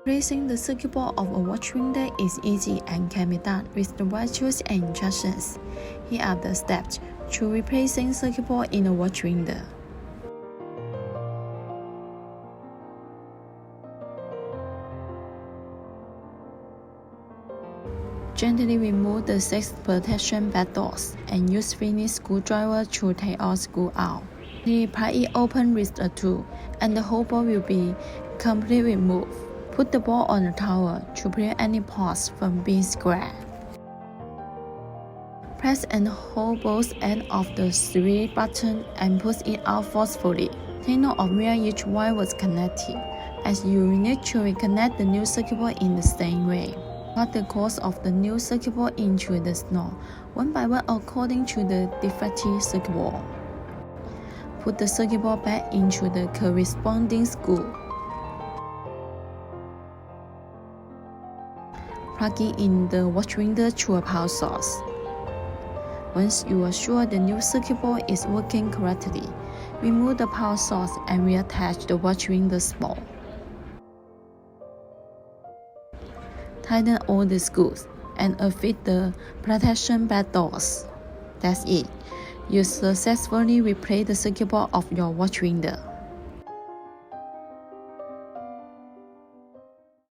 Replacing the circuit board of a watch window is easy and can be done with the right tools and instructions. Here are the steps to replacing circuit board in a watch window. Gently remove the 6 protection back doors and use finish screwdriver to take all screws out. Pry it open with a tool, and the whole board will be completely removed. Put the board on a towel to prevent any parts from being scratched. Press and hold both ends of the 3 buttons and push it out forcefully. Take note of where each wire was connected, as you will need to reconnect the new circuit board in the same way. Plug the cords of the new circuit board into the slot, one by one according to the defective circuit board. Put the circuit board back into the corresponding screw. Plug it in the watch window to a power source. Once you are sure the new circuit board is working correctly, remove the power source and reattach the watch window board. Tighten all the screws and fit the protection back doors. That's it. You successfully replaced the circuit board of your watch window.